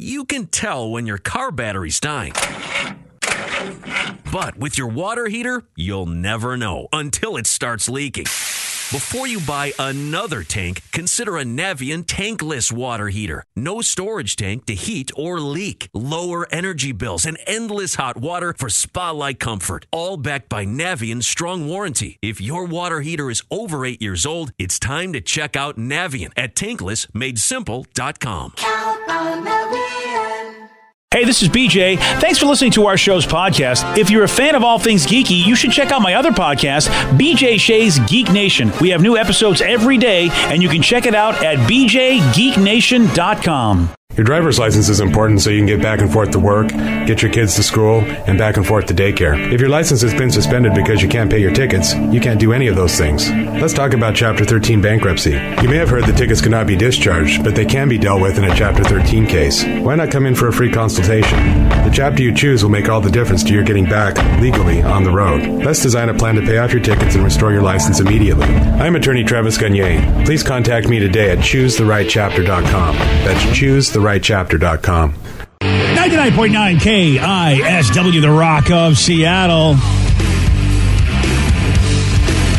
you can tell when your car battery's dying. But with your water heater, you'll never know until it starts leaking. Before you buy another tank, consider a Navien tankless water heater. No storage tank to heat or leak. Lower energy bills and endless hot water for spa-like comfort. All backed by Navien's strong warranty. If your water heater is over 8 years old, it's time to check out Navien at tanklessmadesimple.com. Count on Navien. Hey, this is BJ. Thanks for listening to our show's podcast. If you're a fan of all things geeky, you should check out my other podcast, BJ Shea's Geek Nation. We have new episodes every day, and you can check it out at bjgeeknation.com. Your driver's license is important so you can get back and forth to work, get your kids to school, and back and forth to daycare. If your license has been suspended because you can't pay your tickets, you can't do any of those things. Let's talk about Chapter 13 bankruptcy. You may have heard the tickets cannot be discharged, but they can be dealt with in a Chapter 13 case. Why not come in for a free consultation? The chapter you choose will make all the difference to your getting back legally on the road. Let's design a plan to pay off your tickets and restore your license immediately. I'm attorney Travis Gagne. Please contact me today at choosetherightchapter.com. That's choosetherightchapter.com. 99.9 KISW, the Rock of Seattle.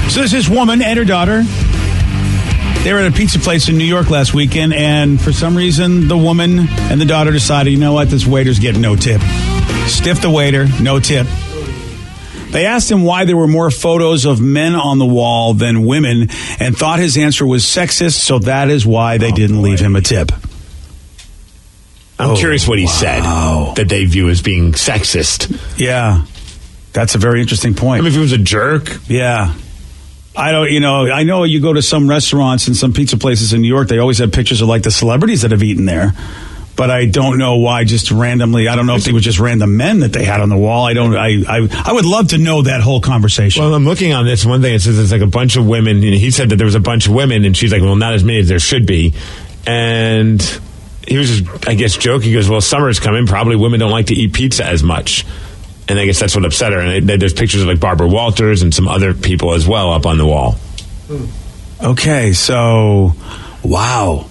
So there's this woman and her daughter. They were at a pizza place in New York last weekend, and for some reason, the woman and the daughter decided, you know what, this waiter's getting no tip. Stiff the waiter, no tip. They asked him why there were more photos of men on the wall than women, and thought his answer was sexist, so that is why they didn't leave him a tip. I'm curious what he said that they view as being sexist. Yeah, that's a very interesting point. I mean, if he was a jerk. Yeah. I know you go to some restaurants and some pizza places in New York, they always have pictures of like the celebrities that have eaten there. But I don't know why just randomly, I don't know if they were just random men that they had on the wall. I would love to know that whole conversation. Well, I'm looking on this one thing. It says it's like a bunch of women. He said that there was a bunch of women, and she's like, well, not as many as there should be. And he was just, I guess, joking. He goes, well, summer's coming. Probably women don't like to eat pizza as much. And I guess that's what upset her. And there's pictures of like Barbara Walters and some other people as well up on the wall. Okay, so, wow.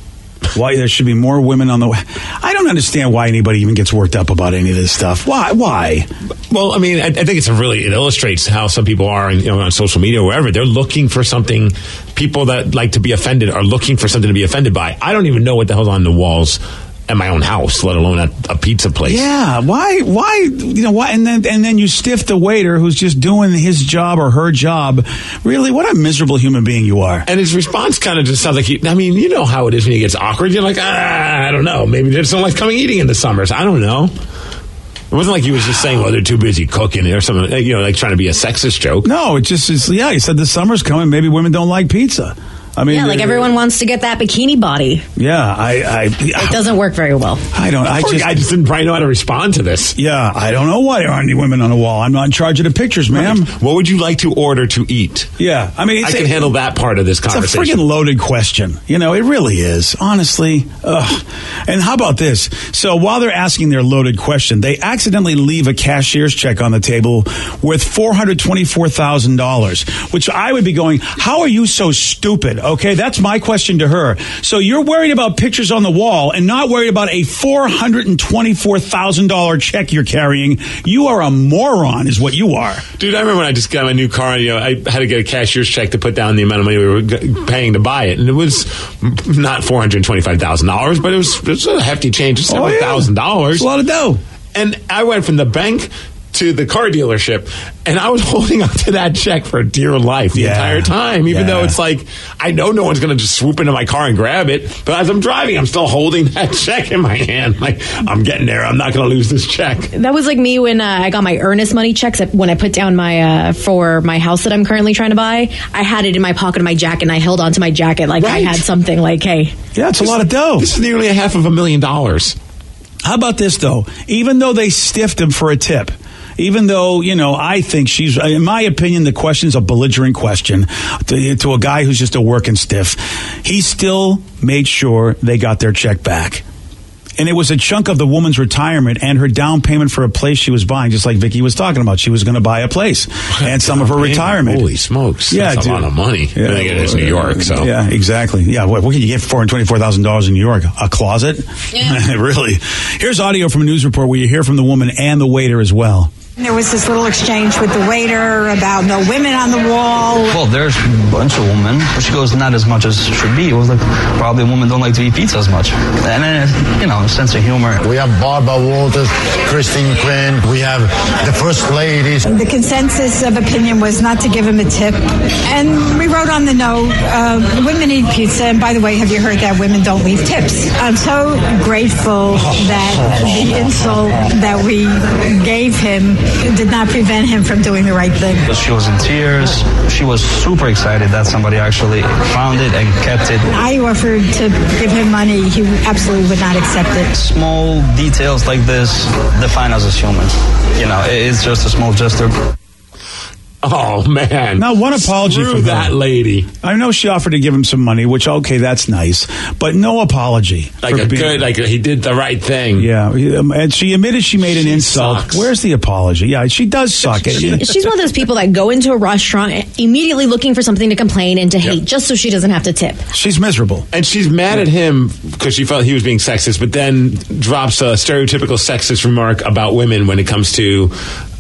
Why there should be more women on the way. I don't understand why anybody even gets worked up about any of this stuff. Why? Well, I mean, I think it illustrates how some people are on social media or wherever. They're looking for something. People that like to be offended are looking for something to be offended by. I don't even know what the hell's on the walls at my own house, let alone at a pizza place. Yeah, why? Why? And then you stiff the waiter who's just doing his job or her job. Really, what a miserable human being you are. And his response kind of just sounds like you know how it is when he gets awkward. You're like, I don't know. Maybe they just don't like coming eating in the summers. I don't know. It wasn't like he was just saying, well, they're too busy cooking or something, like trying to be a sexist joke. No, it just is, he said the summer's coming. Maybe women don't like pizza. I mean, like everyone wants to get that bikini body. Yeah, it doesn't work very well. I just didn't probably know how to respond to this. Yeah, I don't know why there aren't any women on the wall. I'm not in charge of the pictures, ma'am. Right. What would you like to order to eat? Yeah, I mean, I can handle that part of this conversation. It's a friggin' loaded question. It really is. Honestly. Ugh. And how about this? So while they're asking their loaded question, they accidentally leave a cashier's check on the table worth $424,000, which I would be going, how are you so stupid? Okay, that's my question to her. So you're worried about pictures on the wall and not worried about a $424,000 check you're carrying. You are a moron, is what you are. Dude, I remember when I just got my new car, I had to get a cashier's check to put down the amount of money we were paying to buy it. And it was not $425,000, but it was a hefty change. It's $7,000. It's a lot of dough. And I went from the bank to the car dealership, and I was holding on to that check for dear life the entire time, even though it's like, I know no one's going to just swoop into my car and grab it, but as I'm driving, I'm still holding that check in my hand. Like, I'm getting there. I'm not going to lose this check. That was like me when I got my earnest money checks when I put down my for my house that I'm currently trying to buy. I had it in my pocket of my jacket, and I held onto my jacket like I had something like, hey. Yeah, it's a lot of dough. This is nearly $500,000. How about this, though? Even though they stiffed him for a tip, even though, I think she's, in my opinion, the question's a belligerent question to a guy who's just a working stiff, he still made sure they got their check back. And it was a chunk of the woman's retirement and her down payment for a place she was buying, just like Vicky was talking about. She was going to buy a place and some of her retirement. Holy smokes. Yeah, that's a lot of money. Yeah. I think it is New York. So. Yeah, exactly. Yeah, what can you get for $424,000 in New York? A closet? Yeah. Really? Here's audio from a news report where you hear from the woman and the waiter as well. There was this little exchange with the waiter about no women on the wall. Well, there's a bunch of women, but she goes, not as much as should be. It was like, probably women don't like to eat pizza as much. And then, a sense of humor. We have Barbara Walters, Christine Quinn, we have the First Ladies. The consensus of opinion was not to give him a tip. And we wrote on the note, women eat pizza. And by the way, have you heard that women don't leave tips? I'm so grateful that the insult that we gave him did not prevent him from doing the right thing. She was in tears. She was super excited that somebody actually found it and kept it. I offered to give him money. He absolutely would not accept it. Small details like this define us as humans. It's just a small gesture. Oh, man. Now, one apology Screw from that lady. I know she offered to give him some money, which, okay, that's nice. But no apology. He did the right thing. Yeah. And she admitted she made an insult. Sucks. Where's the apology? Yeah, she does suck. She's one of those people that go into a restaurant immediately looking for something to complain and to hate just so she doesn't have to tip. She's miserable. And she's mad at him because she felt he was being sexist, but then drops a stereotypical sexist remark about women when it comes to...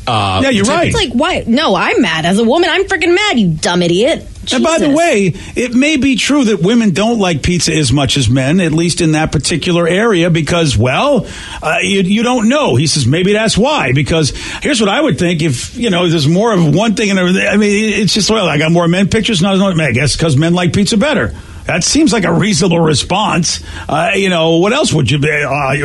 yeah, you're right. It's like, why? No, I'm mad. As a woman, I'm freaking mad, you dumb idiot. Jesus. And by the way, it may be true that women don't like pizza as much as men, at least in that particular area, because, you don't know. He says maybe that's why. Because here's what I would think: if there's more of one thing, it's just I got more men pictures. Not as much. I guess because men like pizza better. That seems like a reasonable response. What else would you be? Why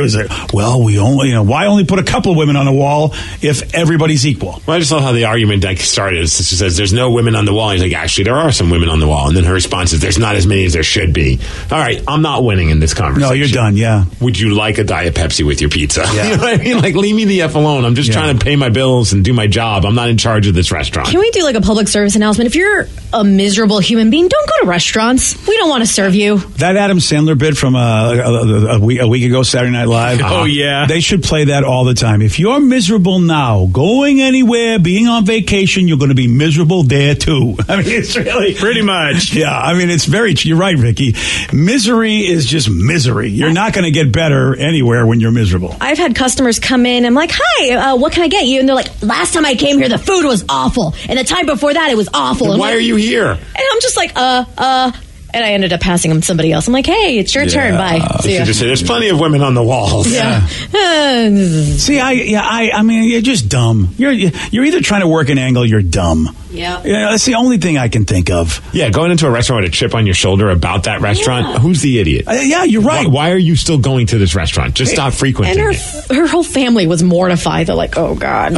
only put a couple of women on the wall if everybody's equal? Well, I just love how the argument started. She says, there's no women on the wall. He's like, actually, there are some women on the wall. And then her response is, there's not as many as there should be. All right, I'm not winning in this conversation. No, you're done, yeah. Would you like a Diet Pepsi with your pizza? Yeah. You know what I mean? Like, leave me the F alone. I'm just trying to pay my bills and do my job. I'm not in charge of this restaurant. Can we do a public service announcement? If you're a miserable human being, don't go to restaurants. We don't want to serve you. That Adam Sandler bit from a week ago, Saturday Night Live. Oh, yeah. They should play that all the time. If you're miserable now, going anywhere, being on vacation, you're going to be miserable there, too. It's really... Pretty much. Yeah, it's very... You're right, Vicky. Misery is just misery. You're not going to get better anywhere when you're miserable. I've had customers come in, I'm like, hi, what can I get you? And they're like, last time I came here, the food was awful. And the time before that, it was awful. Then why are you here? And I'm just like, and I ended up passing him to somebody else. I'm like, hey, it's your turn. Bye. You should just say, there's plenty of women on the walls. Yeah. See, you're just dumb. You're either trying to work an angle, you're dumb. Yeah. That's the only thing I can think of. Yeah, going into a restaurant with a chip on your shoulder about that restaurant, who's the idiot? Yeah, you're right. Why are you still going to this restaurant? Just stop frequenting and her whole family was mortified. They're like, oh, God.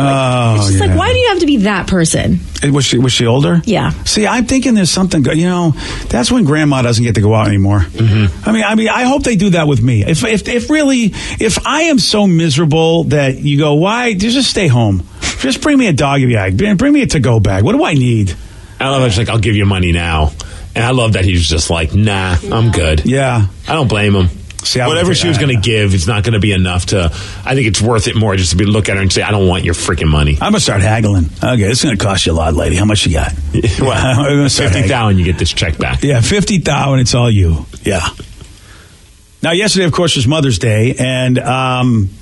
It's just like, why do you have to be that person? Was she older? Yeah. See, I'm thinking there's something, that's when grandma doesn't get to go out anymore. Mm-hmm. I hope they do that with me. If I am so miserable that you go, why? Just stay home. Just bring me a doggy bag. Bring me a to-go bag. What do I need? I love it. It's like, I'll give you money now. And I love that he's just like, nah, I'm good. Yeah. I don't blame him. See, whatever she was going to give, it's not going to be enough to... I think it's worth it more just to look at her and say, I don't want your freaking money. I'm going to start haggling. Okay, it's going to cost you a lot, lady. How much you got? Well, 50,000, you get this check back. Yeah, 50,000, it's all you. Yeah. Now, yesterday, of course, was Mother's Day, and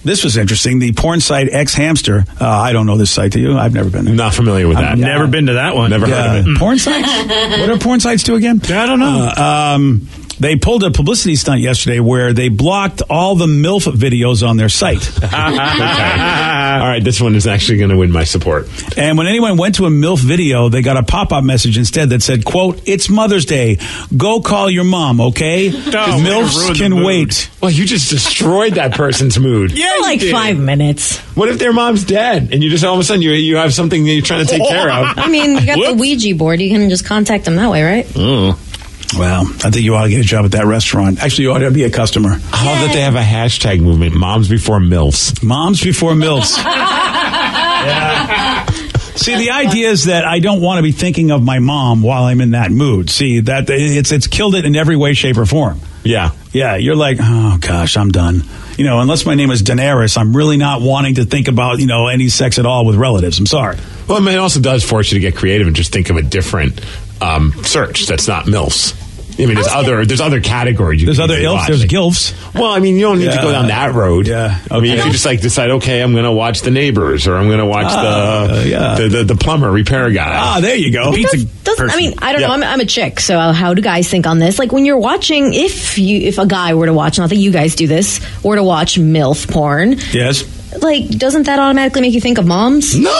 this was interesting. The porn site X Hamster. I don't know this site. Do you? I've never been there. Not familiar with that. Never been to that one. Never heard of it. Porn sites? What do porn sites do again? I don't know. They pulled a publicity stunt yesterday where they blocked all the MILF videos on their site. Okay. All right, this one is actually going to win my support. And when anyone went to a MILF video, they got a pop-up message instead that said, quote, it's Mother's Day. Go call your mom, okay? MILFs can wait. Well, you just destroyed that person's mood. Yeah, like 5 minutes. What if their mom's dead and you just all of a sudden you have something that you're trying to take care of? I mean, you got the Ouija board. You can just contact them that way, right? Oh. Well, I think you ought to get a job at that restaurant. Actually, you ought to be a customer. I love that they have a hashtag movement, Moms Before MILFs. Moms Before MILFs. See, the idea is that I don't want to be thinking of my mom while I'm in that mood. See, that it's killed it in every way, shape, or form. Yeah. Yeah, you're like, oh, gosh, I'm done. Unless my name is Daenerys, I'm really not wanting to think about, any sex at all with relatives. I'm sorry. Well, I mean, it also does force you to get creative and just think of a different search that's not MILFs. I mean, there's other categories. There's other ILFs. There's GILFs. Well, I mean, you don't need to go down that road. Yeah. Okay. I mean, you can just decide, okay, I'm going to watch The Neighbors, or I'm going to watch the plumber repair guy. There you go. I mean, I don't know. I'm a chick, so how do guys think on this? Like when you're watching, if a guy were to watch, not that you guys do this, were to watch MILF porn. Yes. Like, doesn't that automatically make you think of moms? No.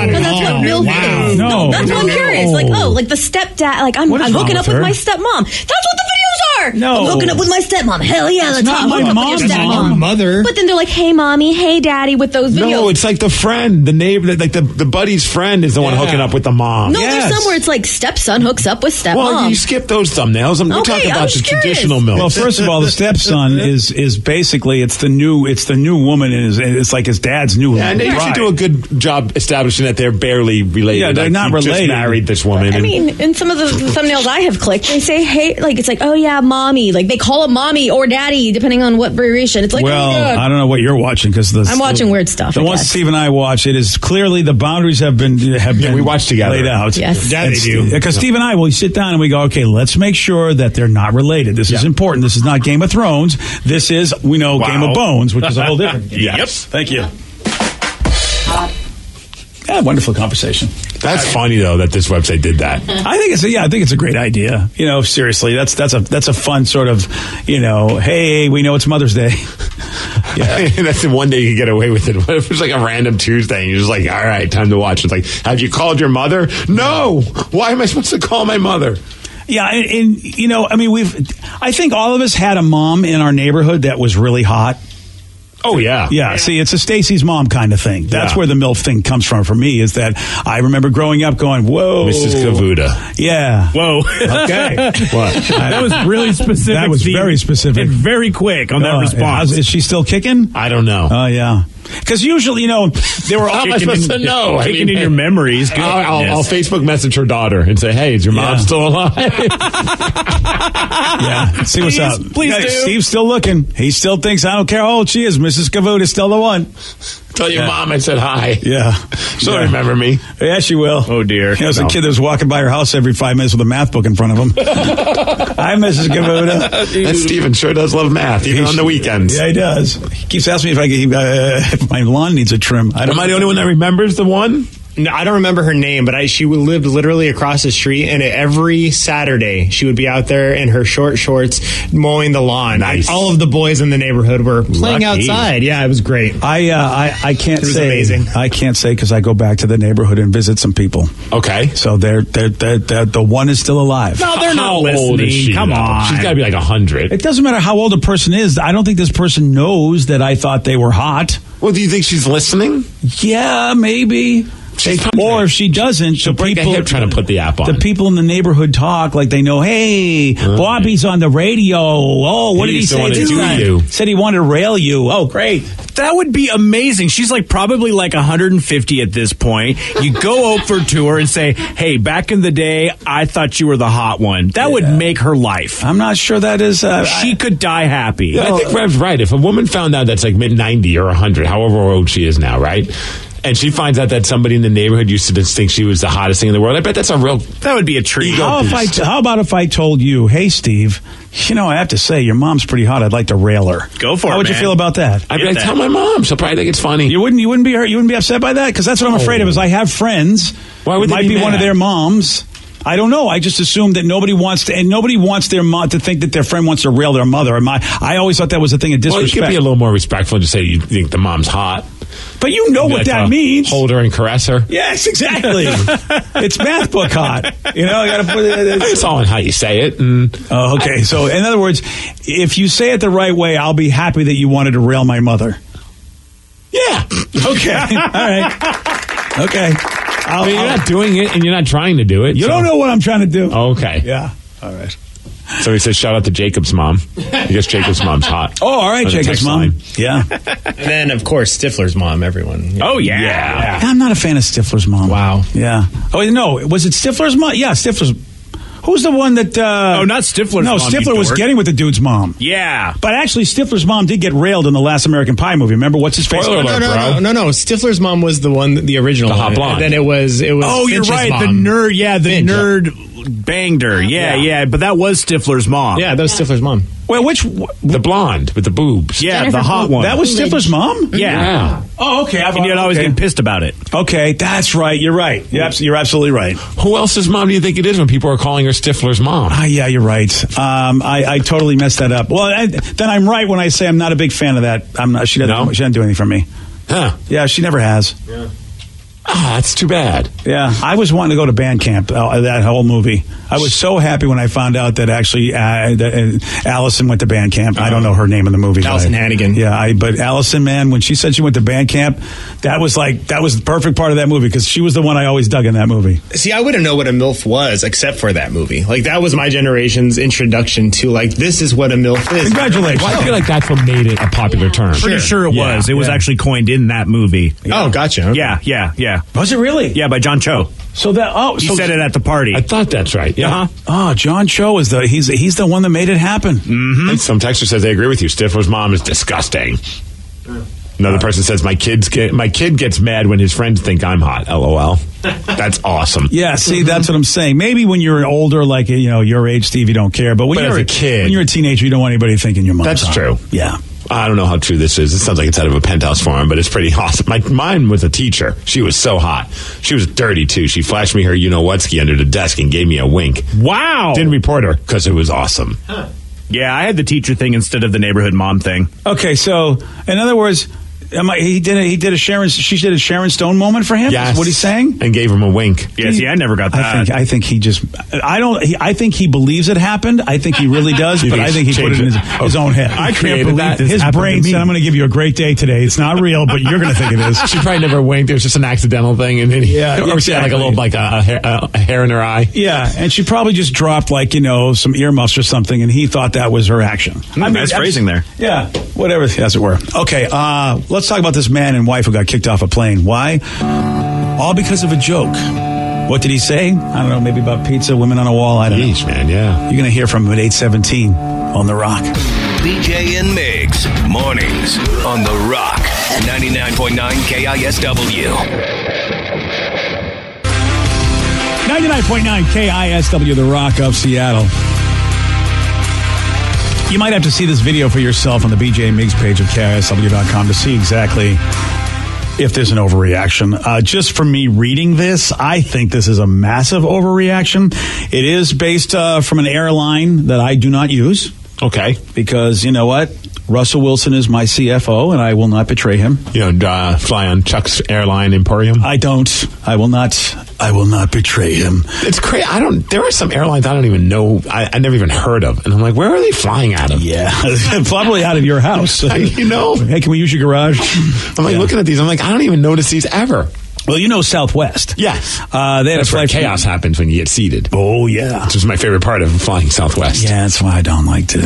Because that's what MILF is. No. That's what I'm curious. Like, like the stepdad, like I'm hooking up with my stepmom. That's what the videos are. No. I'm hooking up with my stepmom. Hell yeah, that's not my mom's mother. But then they're like, hey mommy, hey daddy, with those videos. No, it's like the friend, the neighbor, like the buddy's friend is the one hooking up with the mom. No, there's somewhere it's like stepson hooks up with stepmom. Well, you skip those thumbnails. We're talking about the traditional MILF. Well, first of all, the stepson is basically it's the new woman, and it's like his dad's new. Yeah, and they usually do a good job establishing that they're barely related. Yeah, they're not related. Just married this woman. I mean, in some of the thumbnails I have clicked, they say, hey, like it's like, oh yeah, mommy. Like they call him mommy or daddy, depending on what variation. It's like, well, oh my God. I don't know what you're watching because I'm watching weird stuff. The ones Steve and I watch, it is clearly the boundaries have been we watch together. Laid out. Yes, yeah, they do. Because Steve and I will sit down and we go, okay, let's make sure that they're not related. This is important. This is not Game of Thrones. This is Game of Bones, which is a whole different. Yep. Thank you. Yeah, wonderful conversation. That's funny though that this website did that. I think it's a great idea. Seriously, that's a fun sort of, hey, we know it's Mother's Day. Yeah, that's the one day you get away with it. What if it's like a random Tuesday and you're just like, all right, time to watch? It's like, have you called your mother? No. Why am I supposed to call my mother? Yeah, and I think all of us had a mom in our neighborhood that was really hot. Oh, yeah. Yeah, see, it's a Stacy's mom kind of thing. That's where the MILF thing comes from for me, is that I remember growing up going, whoa. Mrs. Kavuda. Yeah. Whoa. Okay. What? That was really specific. That was very specific. And very quick on that response. Is she still kicking? I don't know. Oh, yeah. Because usually, they were all kicking in your memories. I'll Facebook message her daughter and say, hey, is your mom still alive? Yeah. See what's up. Please do. Steve's still looking. He still thinks, I don't care how old she is. Mrs. Kavood is still the one. Tell your mom I said hi. Yeah. She'll remember me. Yeah, she will. Oh, dear. As a kid that was walking by her house every 5 minutes with a math book in front of him. Hi, Mrs. Gavuda. That Steven sure does love math, even on the weekends. Yeah, he does. He keeps asking me if my lawn needs a trim. Am I the only one that remembers the one? No, I don't remember her name, but she lived literally across the street, and every Saturday she would be out there in her short shorts mowing the lawn. Nice. All of the boys in the neighborhood were playing outside. Yeah, it was great. I can't say. Amazing. I can't say because I go back to the neighborhood and visit some people. Okay. So they're the one is still alive. No, they're not listening. Old is she, Come on. She's got to be like 100. It doesn't matter how old a person is. I don't think this person knows that I thought they were hot. Well, do you think she's listening? Yeah, maybe. Or if she doesn't, she'll break a hip trying to put the app on. The people in the neighborhood talk like they know, hey, Bobby's on the radio. Oh, what did he say this time? Said he wanted to rail you. Oh, great. That would be amazing. She's probably 150 at this point. You go over to her and say, hey, back in the day, I thought you were the hot one. That would make her life. I'm not sure that is... she could die happy. Yeah, I think Rev's right. If a woman found out that's mid-90 or 100, however old she is now, right? And she finds out that somebody in the neighborhood used to think she was the hottest thing in the world. I bet that's that would be a treat. How about if I told you, hey, Steve, I have to say, your mom's pretty hot. I'd like to rail her. Go for it, How would you feel about that? I'd be like, tell my mom. She'll probably think it's funny. You wouldn't be hurt? You wouldn't be upset by that? Because that's what I'm afraid of, is I have friends. Why would they might be one of their moms. I don't know. I just assume that nobody wants their mom to think that their friend wants to rail their mother. I always thought that was a thing of disrespect. Well, you could be a little more respectful and just say you think the mom's hot. But you know what that means. Hold her and caress her. Yes, exactly. It's math book hot. You got to put it. It's all in how you say it. Oh, okay. So, in other words, if you say it the right way, I'll be happy that you wanted to rail my mother. Yeah. Okay. All right. Okay. You're not doing it, and you're not trying to do it. You don't know what I'm trying to do. Okay. Yeah. All right. So he says, shout out to Jacob's mom. I guess Jacob's mom's hot. Oh, all right, Jacob's mom. Line. Yeah. And then, of course, Stifler's mom, everyone. Oh, yeah. I'm not a fan of Stifler's mom. Wow. Yeah. Oh, no. Was it Stifler's mom? Yeah, Stifler's. Who's the one that... oh, not Stifler's mom. No, Stifler was getting with the dude's mom. Yeah. But actually, Stifler's mom did get railed in the last American Pie movie. Remember? What's his face? No. Stifler's mom was the one, the original the hot one. blonde. And then it was Oh, Finch's you're right. mom. The nerd. Yeah, the Finch. nerd banged her. Yeah. But that was Stifler's mom. Yeah, that was Stifler's mom. Well, which... The blonde with the boobs. Yeah, Jennifer the hot Coolidge. one. That was Stifler's mom? Yeah. Oh, okay. And you'd always get pissed about it. Okay, that's right. You're right. You're absolutely right. Who else's mom do you think it is when people are calling her Stifler's mom? Yeah, you're right. I totally messed that up. Well, then I'm right when I say I'm not a big fan of that. I'm not. She doesn't do anything for me. Huh. Yeah, she never has. Yeah. That's too bad. Yeah, I was wanting to go to band camp, that whole movie. I was so happy when I found out that actually Allison went to band camp. I don't know her name in the movie. Allison Hannigan. Yeah, but Allison, man, when she said she went to band camp, that was the perfect part of that movie because she was the one I always dug in that movie. See, I wouldn't know what a MILF was except for that movie. Like, that was my generation's introduction to, like, this is what a MILF is. Congratulations. Well, I feel like that's what made it a popular term. Pretty sure it was. It was actually coined in that movie. Oh, gotcha. Okay. Yeah. Was it really? Yeah, by John Cho. So that He said it at the party. I thought that's right. Yeah. Oh, John Cho is he's the one that made it happen. Mm-hmm. And some texter says they agree with you. Stifler's mom is disgusting. Another person says my kid gets mad when his friends think I'm hot. LOL. That's awesome. Yeah, see, that's what I'm saying. Maybe when you're older, like your age, Steve, you don't care. But when you're as a kid, when you're a teenager, you don't want anybody thinking your mom's That's hot. true. Yeah. I don't know how true this is. It sounds like it's out of a Penthouse forum, but it's pretty awesome. Mine was a teacher. She was so hot. She was dirty, too. She flashed me her you-know-what-ski under the desk and gave me a wink. Wow. Didn't report her because it was awesome. Huh. Yeah, I had the teacher thing instead of the neighborhood mom thing. Okay, so, in other words... she did a Sharon Stone moment for him? Yes. Is what he's saying? And gave him a wink. Yeah, see, I never got that. I think he believes it happened. I think he really does, but I think he put it in his own head. I can't believe this his brain said, I'm going to give you a great day today. It's not real, but you're going to think it is. She probably never winked. It was just an accidental thing. And then or she had a hair in her eye. Yeah, and she probably just dropped some earmuffs or something, and he thought that was her action. Nice phrasing there. Yeah, whatever, as it were. Okay, let's talk about this man and wife who got kicked off a plane. Why? All because of a joke. What did he say? I don't know, maybe about pizza, women on a wall. I don't know. Man, yeah. You're going to hear from him at 8:17 on The Rock. BJ and Migs, mornings on The Rock, 99.9 KISW. 99.9 KISW, The Rock of Seattle. You might have to see this video for yourself on the BJ and Migs page of KISW.com to see exactly if there's an overreaction. Just from me reading this, I think this is a massive overreaction. It is based from an airline that I do not use. Okay. Because, you know what? Russell Wilson is my CFO, and I will not betray him. You don't fly on Chuck's airline Emporium? I don't. I will not betray him. It's crazy. There are some airlines I don't even know. I never even heard of. And I'm like, where are they flying out of? Yeah. Probably out of your house. Hey, can we use your garage? I'm looking at these. I'm like, I don't even notice these ever. Well, Southwest. Yes. They had that's where chaos happens when you get seated. Oh, yeah. Which is my favorite part of flying Southwest. Yeah, that's why I don't like to.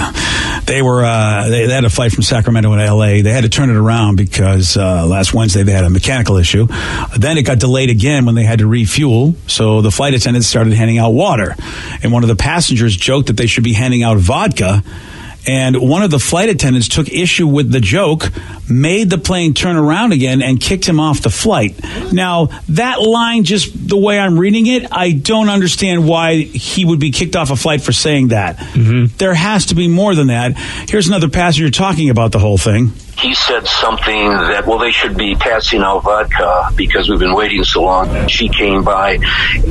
They were, they had a flight from Sacramento to L.A. They had to turn it around because last Wednesday they had a mechanical issue. Then it got delayed again when they had to refuel. So the flight attendants started handing out water. And one of the passengers joked that they should be handing out vodka. And one of the flight attendants took issue with the joke, made the plane turn around again, and kicked him off the flight. Now, that line, just the way I'm reading it, I don't understand why he would be kicked off a flight for saying that. Mm-hmm. There has to be more than that. Here's another passenger talking about the whole thing. He said something that, they should be passing out vodka because we've been waiting so long. She came by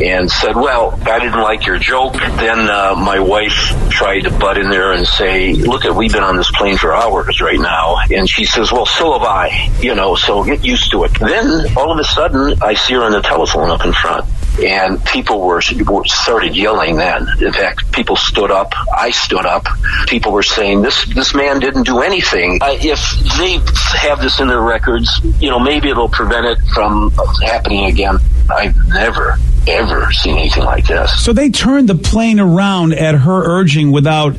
and said, I didn't like your joke. Then my wife tried to butt in there and say, look, we've been on this plane for hours right now. And she says, so have I, so get used to it. Then all of a sudden, I see her on the telephone up in front. And people started yelling then. In fact, people stood up. I stood up. People were saying, this man didn't do anything. If they have this in their records, maybe it'll prevent it from happening again. I've never ever seen anything like this. So they turned the plane around at her urging without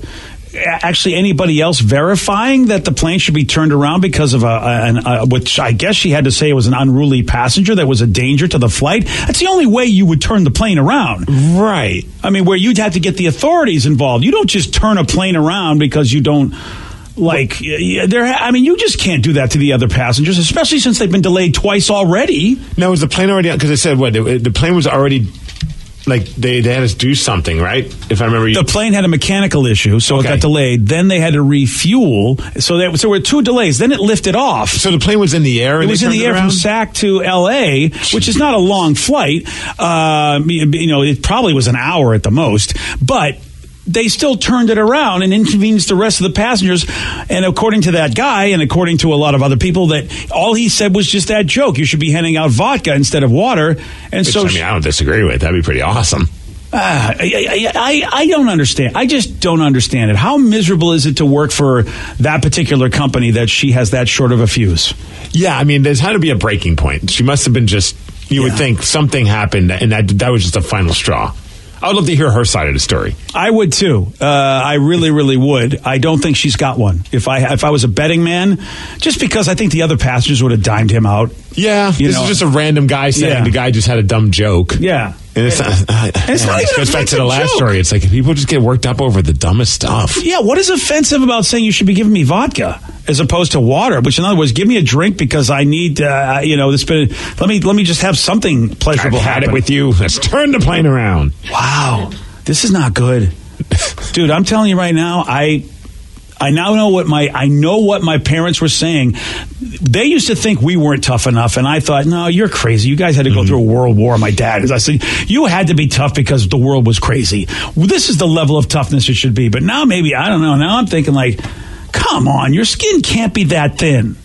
actually anybody else verifying that the plane should be turned around because of which I guess she had to say it was an unruly passenger that was a danger to the flight. That's the only way you would turn the plane around. Right. I mean, where you'd have to get the authorities involved. You don't just turn a plane around because you don't you just can't do that to the other passengers, especially since they've been delayed twice already. Now, was the plane already, because it said the plane was already, like, they had us do something, right? If I remember. The plane had a mechanical issue, so Okay. it got delayed. Then they had to refuel. So there were two delays. Then it lifted off. So the plane was in the air? It was in the air from Sac to L.A., which is not a long flight. It probably was an hour at the most. But they still turned it around and inconvenienced the rest of the passengers. And according to that guy, and according to a lot of other people, that all he said was just that joke. You should be handing out vodka instead of water. And Which, I don't disagree with. That'd be pretty awesome. I don't understand. I just don't understand it. How miserable is it to work for that particular company that she has that short of a fuse? Yeah, I mean, there's had to be a breaking point. She must have been you would think something happened, and that was just a final straw. I would love to hear her side of the story. I would too. I really, really would. I don't think she's got one. If I was a betting man, just because I think the other passengers would have dimed him out. Yeah, this is just a random guy saying the guy just had a dumb joke. Yeah. And it's not even it goes back to the last story. It's like people just get worked up over the dumbest stuff. Yeah, what is offensive about saying you should be giving me vodka as opposed to water? Which, in other words, give me a drink because I need, let me just have something pleasurable happen. I've had it with you. Let's turn the plane around. Wow, this is not good, dude. I'm telling you right now, I now know what my parents were saying. They used to think we weren't tough enough, and I thought, no, you're crazy. You guys had to go through a world war. My dad, as I said, you had to be tough because the world was crazy. This is the level of toughness it should be. But now maybe, I don't know. Now I'm thinking like, come on, your skin can't be that thin.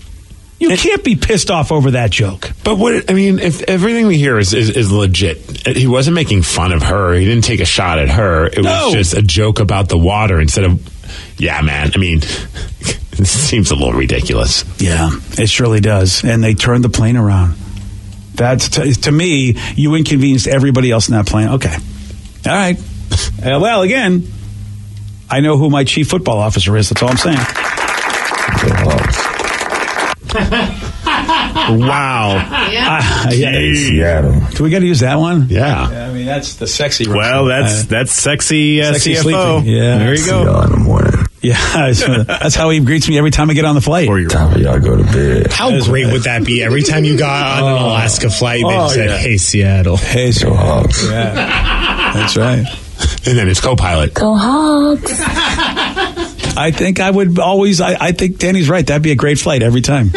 You can't be pissed off over that joke. But if everything we hear is legit, he wasn't making fun of her. He didn't take a shot at her. It was just a joke about the water instead of. Yeah, man. I mean, it seems a little ridiculous. Yeah, it surely does. And they turned the plane around. That's to me, you inconvenienced everybody else in that plane. Okay. All right. Well, again, I know who my chief football officer is. That's all I'm saying. Wow. Seattle. Do we got to use that one? Yeah. I mean, that's the sexy. Well, that's sexy CFO. Sleeping. Yeah. There you go. In the morning. Yeah, that's how he greets me every time I get on the flight. Time for y'all go to bed. How great would that be? Every time you got on an Alaska flight, they said, "Hey, Seattle." Hey, Seattle. Yeah. That's right. And then his co-pilot. Go Hawks. I think I would always. I think Danny's right. That'd be a great flight every time.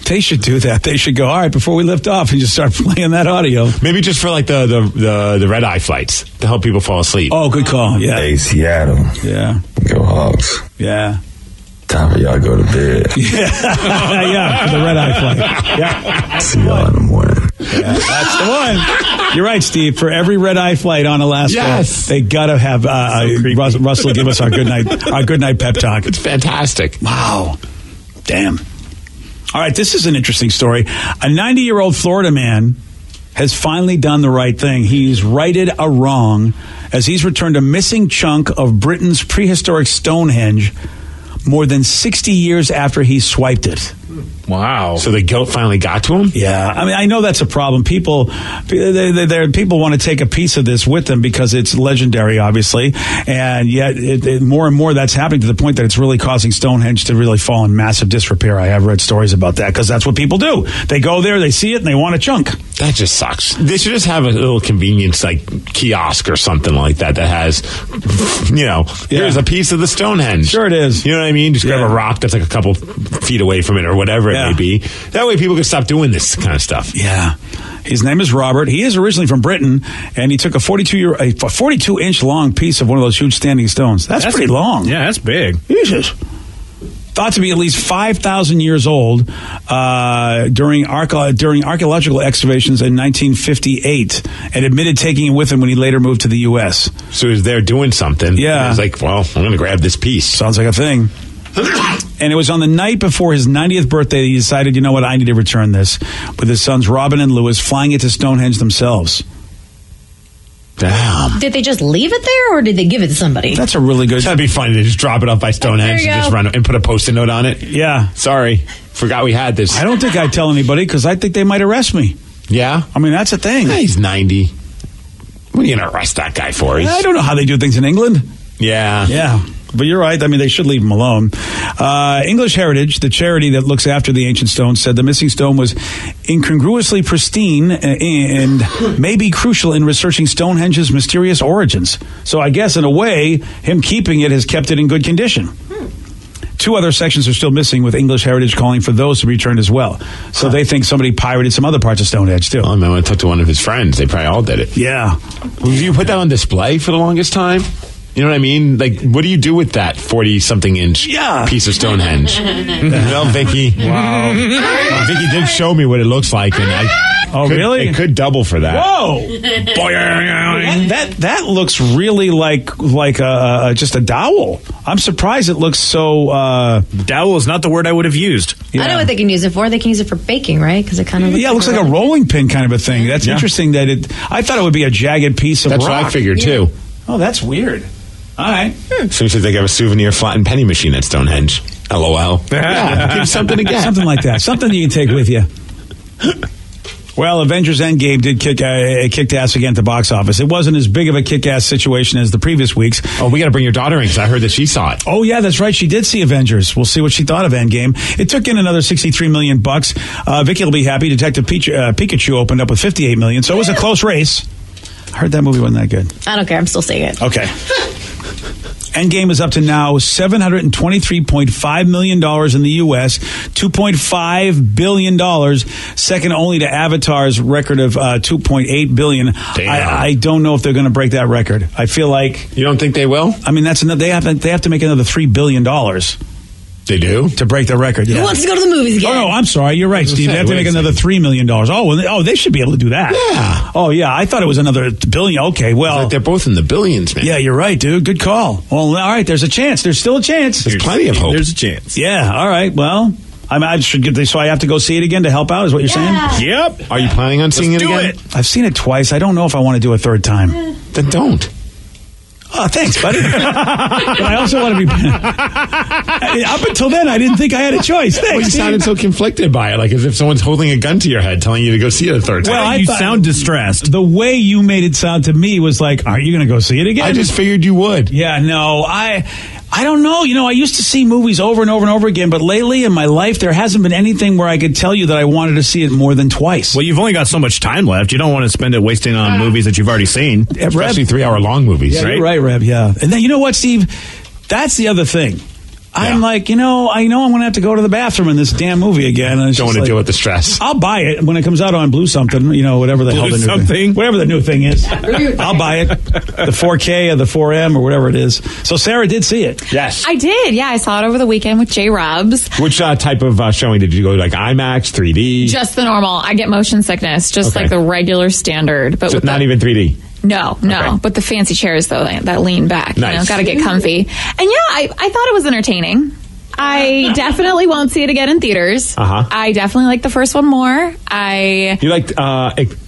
They should do that. They should go, all right, before we lift off, and just start playing that audio. Maybe just for like the red eye flights to help people fall asleep. Oh, good call. Yeah. Hey, Seattle. Yeah. Go Hawks. Yeah. Time for y'all go to bed. Yeah, for the red eye flight. Yeah. See y'all in the morning. Yeah, that's the one. You're right, Steve. For every red eye flight on Alaska, they gotta have Russell give us our good night pep talk. It's fantastic. Wow. Damn. All right, this is an interesting story. A 90-year-old Florida man has finally done the right thing. He's righted a wrong as he's returned a missing chunk of Britain's prehistoric Stonehenge more than 60 years after he swiped it. Wow. So the guilt finally got to him? Yeah. I mean, I know that's a problem. People want to take a piece of this with them because it's legendary, obviously. And yet more and more that's happening to the point that it's really causing Stonehenge to really fall in massive disrepair. I have read stories about that because that's what people do. They go there, they see it, and they want a chunk. That just sucks. They should just have a little convenience like kiosk or something like that has, here's a piece of the Stonehenge. Sure it is. You know what I mean? Just grab a rock that's like a couple feet away from it or whatever it may be. That way people can stop doing this kind of stuff. Yeah. His name is Robert. He is originally from Britain, and he took a 42-inch long piece of one of those huge standing stones. That's pretty long. Yeah, that's big. Jesus. Thought to be at least 5,000 years old during archaeological excavations in 1958, and admitted taking it with him when he later moved to the U.S. So he was there doing something. Yeah. He was like, well, I'm going to grab this piece. Sounds like a thing. And it was on the night before his 90th birthday that he decided, you know what, I need to return this, with his sons Robin and Lewis flying it to Stonehenge themselves. Damn. Did they just leave it there, or did they give it to somebody? That's a really good... That'd be funny to just drop it off by Stonehenge and just run and put a Post-it note on it. Yeah. Sorry. Forgot we had this. I don't think I'd tell anybody because I think they might arrest me. Yeah? I mean, that's a thing. Yeah, he's 90. What are you going to arrest that guy for? I don't know how they do things in England. Yeah. Yeah. But you're right. I mean, they should leave him alone. English Heritage, the charity that looks after the ancient stones, said the missing stone was incongruously pristine and may be crucial in researching Stonehenge's mysterious origins. So I guess, in a way, him keeping it has kept it in good condition. 2 other sections are still missing, with English Heritage calling for those to be returned as well. So they think somebody pirated some other parts of Stonehenge, too. Oh, man, I talked to one of his friends. They probably all did it. Yeah. Did you put that on display for the longest time? You know what I mean? Like, what do you do with that 40-something inch piece of Stonehenge? Well, Vicky. Wow. Vicky did show me what it looks like, and really? It could double for that. Whoa! that looks really like just a dowel. I'm surprised it looks so... Dowel is not the word I would have used. I know what they can use it for. They can use it for baking, right? Because it kind of it looks like a rolling pin kind of a thing. That's interesting that I thought it would be a jagged piece of rock. That's what I figured, too. Oh, that's weird. All right. So you should think of a souvenir flattened penny machine at Stonehenge. LOL. Yeah, give something to get. Something like that. Something you can take with you. Well, Avengers Endgame did kick ass again at the box office. It wasn't as big of a kick-ass situation as the previous weeks. Oh, we got to bring your daughter in because I heard that she saw it. Oh, yeah, that's right. She did see Avengers. We'll see what she thought of Endgame. It took in another $63 million. Vicky will be happy. Detective Pikachu opened up with $58 million, so it was a close race. I heard that movie wasn't that good. I don't care. I'm still seeing it. Okay. Endgame is up to now $723.5 million in the U.S., $2.5 billion, second only to Avatar's record of $2.8 billion. I don't know if they're going to break that record. I feel like... You don't think they will? I mean, they have to make another $3 billion. They do? To break the record, yeah. Who wants to go to the movies again? Oh, no, I'm sorry. You're right, Steve. They have to make another $3 million. Oh, they should be able to do that. Yeah. Oh, yeah. I thought it was another billion. Okay, well. They're both in the billions, man. Yeah, you're right, dude. Good call. Well, all right. There's a chance. There's still a chance. There's plenty of hope. There's a chance. Yeah. All right. Well, I should get this. So I have to go see it again to help out, is what you're saying? Yep. Are you planning on seeing it again? I've seen it twice. I don't know if I want to do a third time. Then don't. Oh, thanks, buddy. But I also want to be... Up until then, I didn't think I had a choice. Thanks. Well, you sounded so conflicted by it, like as if someone's holding a gun to your head telling you to go see it a third time. Well, you sound distressed. The way you made it sound to me was like, are you going to go see it again? I just figured you would. Yeah, no, I don't know. You know, I used to see movies over and over and over again, but lately in my life, there hasn't been anything where I could tell you that I wanted to see it more than twice. Well, you've only got so much time left. You don't want to spend it wasting on movies that you've already seen. Especially 3-hour-long movies, yeah, right? You're right, Reb, yeah. And then, you know what, Steve? That's the other thing. I'm like, I know I'm going to have to go to the bathroom in this damn movie again. And don't want to deal with the stress. I'll buy it when it comes out on Blue something, whatever the hell the new thing. Whatever the new thing is. I'll buy it. The 4K or the 4M or whatever it is. So Sarah did see it. Yes. I did. Yeah, I saw it over the weekend with J. Robs. Which type of showing did you go? Like IMAX, 3D? Just the normal. I get motion sickness, just like the regular standard. But so with not even 3D? No. Okay. But the fancy chairs, though, that lean back. Nice. Got to get comfy. And I thought it was entertaining. I definitely won't see it again in theaters. I definitely like the first one more. You liked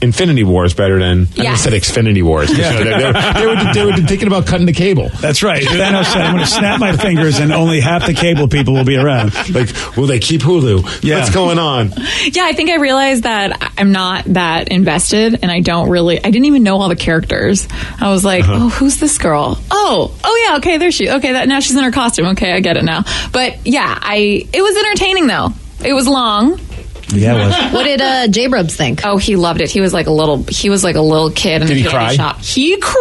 Infinity Wars better than... I said Xfinity Wars. Yeah. They were thinking about cutting the cable. That's right. Thanos said, I'm going to snap my fingers and only half the cable people will be around. Like, will they keep Hulu? Yeah. What's going on? Yeah, I think I realized that I'm not that invested, and I didn't even know all the characters. I was like, oh, who's this girl? Oh yeah, okay, there she is. Okay, now she's in her costume. Okay, I get it now. But yeah, it was entertaining though. It was long. Yeah, it was. What did J. Brubs think? Oh, he loved it. He was like a little kid in Did the he cry? shop. He cried.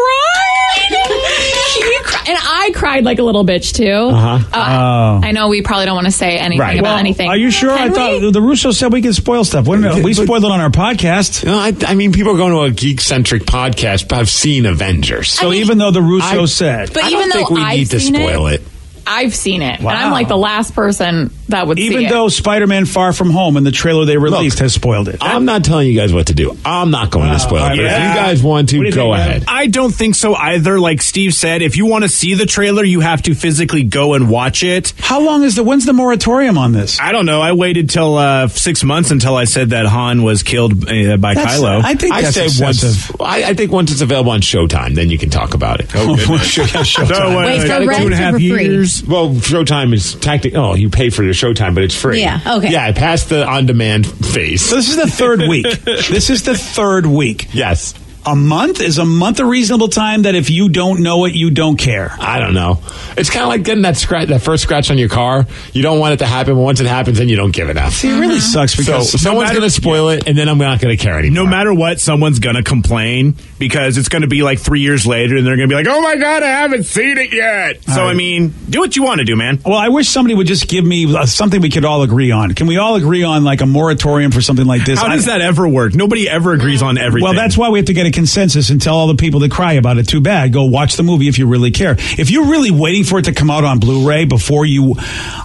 And I cried like a little bitch too. I know we probably don't want to say anything about anything. Are you sure? I thought the Russo said we could spoil stuff. We spoiled it on our podcast. I mean, people are going to a geek-centric podcast, but I've seen Avengers. So even though the Russo said... But I even don't think though we need to spoil it. I've seen it. Wow. And I'm like the last person that would see it. Even though Spider-Man Far From Home and the trailer they released has spoiled it. I'm not telling you guys what to do. I'm not going to spoil it. But if you guys want to, go ahead. I don't think so either. Like Steve said, if you want to see the trailer, you have to physically go and watch it. How long when's the moratorium on this? I don't know. I waited till 6 months until I said that Han was killed by Kylo. I think that's excessive. I think once it's available on Showtime, then you can talk about it. Oh, Showtime. Wait, for rent 2.5 or for years? free? Well, Showtime is tactic. Oh, you pay for your Showtime, but it's free. Yeah, okay. Yeah, I passed the on-demand phase. So this is the third week. This is the third week. Yes. A month? Is a month a reasonable time that if you don't know it, you don't care? I don't know. It's kind of like getting that first scratch on your car. You don't want it to happen, but once it happens, then you don't give it up. See, it really sucks because someone's going to spoil it, and then I'm not going to care anymore. No matter what, someone's going to complain because it's going to be like 3 years later, and they're going to be like, oh my God, I haven't seen it yet. So, I mean, do what you want to do, man. Well, I wish somebody would just give me something we could all agree on. Can we all agree on like a moratorium for something like this? How does that ever work? Nobody ever agrees on everything. Well, that's why we have to get a consensus and tell all the people that cry about it, too bad. Go watch the movie if you really care. If you're really waiting for it to come out on Blu-ray before you...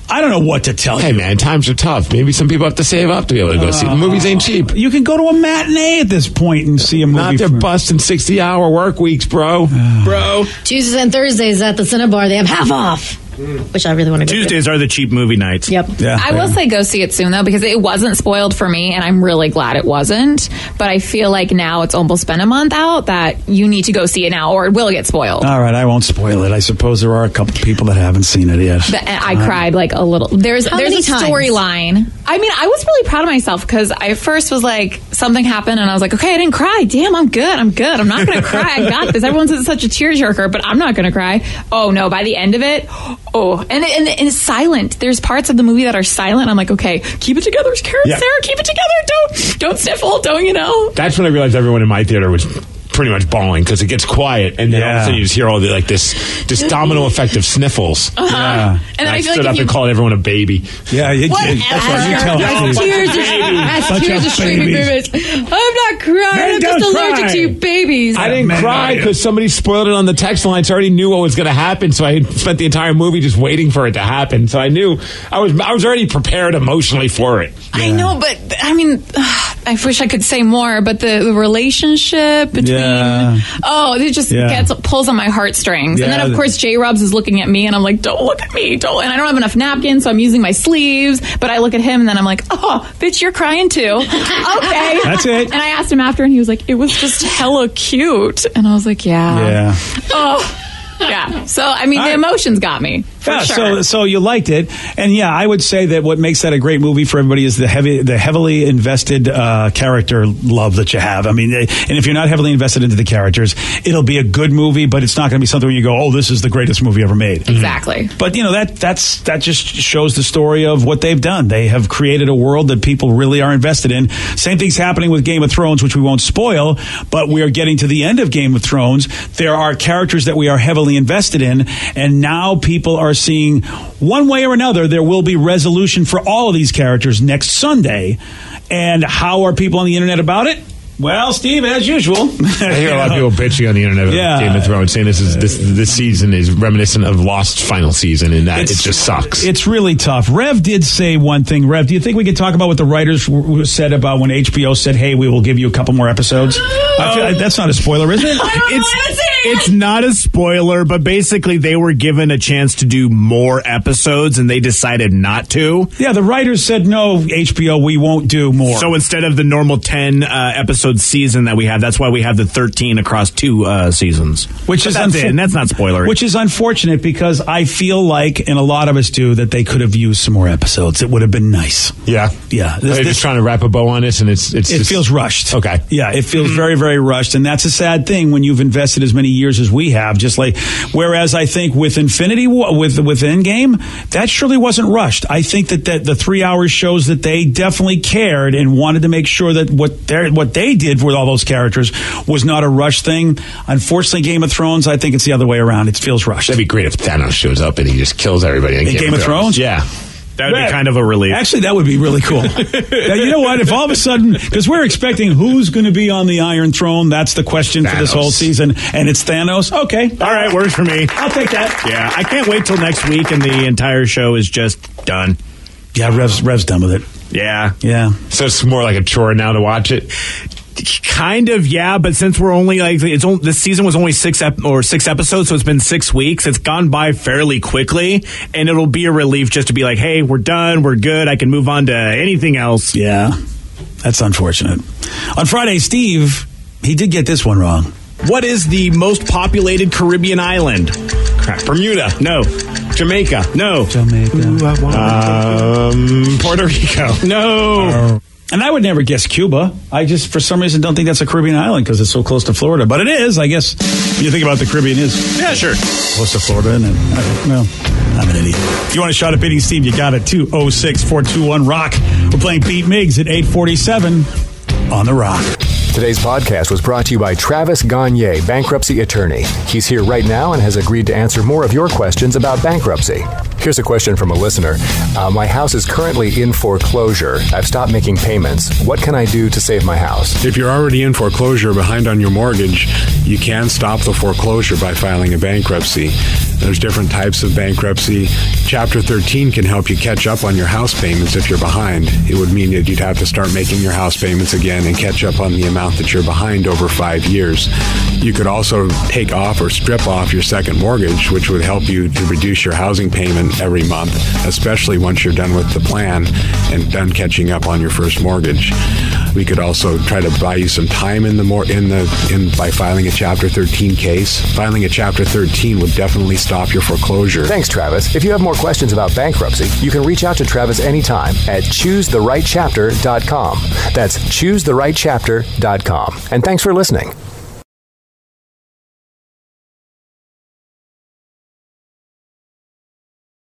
I don't know what to tell you. Hey, man, times are tough. Maybe some people have to save up to be able to go see. The movies ain't cheap. You can go to a matinee at this point and see a movie. Not they're busting 60-hour work weeks, bro. Tuesdays and Thursdays at the Cinebar, they have half off. Which I really want to go Tuesdays are the cheap movie nights. Yep. Yeah, I will say go see it soon, though, because it wasn't spoiled for me, and I'm really glad it wasn't. But I feel like now it's almost been a month out that you need to go see it now, or it will get spoiled. All right, I won't spoil it. I suppose there are a couple people that haven't seen it yet. I cried like a little. There's a storyline. I mean, I was really proud of myself because I first was like, something happened, and I was like, okay, I didn't cry. Damn, I'm good. I'm not going to cry. I got this. Everyone says it's such a tearjerker, but I'm not going to cry. Oh, no, by the end of it, and it's silent. There's parts of the movie that are silent. I'm like, okay, keep it together, Sarah. Keep it together. Don't sniffle. Don't. That's when I realized everyone in my theater was pretty much bawling because it gets quiet, and then all of a sudden you just hear all the this domino effect of sniffles. And then I feel stood like up and called everyone a baby. Yeah, that's what you tell us. Tears are streaming movies. I'm not crying. I'm just allergic to you babies. I didn't cry because somebody spoiled it on the text line, so I already knew what was going to happen. So I spent the entire movie just waiting for it to happen. So I knew I was already prepared emotionally for it. I know, but I mean, I wish I could say more. But the relationship between it just pulls on my heartstrings. And then of course J-Rubs is looking at me, and I'm like, don't look at me, don't. And I don't have enough napkins, so I'm using my sleeves. But I look at him, and then I'm like, oh, bitch, you're crying too. Okay, that's it. And I asked him after, and he was like, it was just hella cute. And I was like, yeah. Oh. Yeah. So, I mean, the emotions got me. For sure. So you liked it. And I would say that what makes that a great movie for everybody is the heavily invested character love that you have. I mean, and if you're not heavily invested into the characters, it'll be a good movie, but it's not going to be something where you go, oh, this is the greatest movie ever made. Exactly. But, that just shows the story of what they've done. They have created a world that people really are invested in. Same thing's happening with Game of Thrones, which we won't spoil, but we are getting to the end of Game of Thrones. There are characters that we are heavily invested in, and now people are seeing one way or another there will be resolution for all of these characters next Sunday. And how are people on the internet about it? Well, Steve, as usual. I hear a lot of people bitching on the internet about Game of Thrones, saying this season is reminiscent of Lost final season, and that it just sucks. It's really tough. Rev did say one thing. Rev, do you think we could talk about what the writers said about when HBO said, hey, we will give you a couple more episodes? I feel like that's not a spoiler, is it? It's not a spoiler, but basically they were given a chance to do more episodes, and they decided not to. Yeah, the writers said, no, HBO, we won't do more. So instead of the normal 10 episode season that we have, that's why we have the 13 across 2 seasons. Which is and that's not spoilery. Which is unfortunate because I feel like, and a lot of us do, that they could have used some more episodes. It would have been nice. Yeah. They're just trying to wrap a bow on this, and it feels rushed. Okay. Yeah, it feels very, very rushed, and that's a sad thing when you've invested as many years as we have. Just like, whereas I think with Infinity War, with Endgame, that surely wasn't rushed. I think that the 3 hours shows that they definitely cared and wanted to make sure that what they did with all those characters was not a rush thing. Unfortunately, Game of Thrones, I think it's the other way around. It feels rushed. That'd be great if Thanos shows up and he just kills everybody in Game of Thrones? Yeah. That would be kind of a relief. Actually, that would be really cool. Now, you know what? If all of a sudden, because we're expecting who's going to be on the Iron Throne, that's the question for this whole season, and it's Thanos. Okay. All right, works for me. I'll take that. Yeah, I can't wait till next week and the entire show is just done. Yeah, Rev's done with it. Yeah. Yeah. So it's more like a chore now to watch it. Kind of, yeah, but since we're only this season was only 6 episodes, so it's been 6 weeks. It's gone by fairly quickly, and it'll be a relief just to be like, hey, we're done, we're good, I can move on to anything else. Yeah, that's unfortunate. On Friday, Steve, he did get this one wrong. What is the most populated Caribbean island? Crap. Bermuda. No. Jamaica. No. Puerto Rico. No. And I would never guess Cuba. I just, for some reason, don't think that's a Caribbean island because it's so close to Florida. But it is, I guess. When you think about the Caribbean is. Yeah, sure. Close to Florida. And well, I'm an idiot. If you want a shot at beating Steve, you got it. 206-421-ROCK. We're playing Beat Miggs at 847 on The Rock. Today's podcast was brought to you by Travis Gagne, bankruptcy attorney. He's here right now and has agreed to answer more of your questions about bankruptcy. Here's a question from a listener. My house is currently in foreclosure. I've stopped making payments. What can I do to save my house? If you're already in foreclosure behind on your mortgage, you can stop the foreclosure by filing a bankruptcy. There's different types of bankruptcy. Chapter 13 can help you catch up on your house payments if you're behind. It would mean that you'd have to start making your house payments again and catch up on the amount that you're behind over 5 years. You could also take off or strip off your second mortgage, which would help you to reduce your housing payment every month, especially once you're done with the plan and done catching up on your first mortgage. We could also try to buy you some time by filing a Chapter 13 case. Filing a Chapter 13 would definitely stop your foreclosure. Thanks, Travis. If you have more questions about bankruptcy, you can reach out to Travis anytime at choosetherightchapter.com. That's choosetherightchapter.com. And thanks for listening.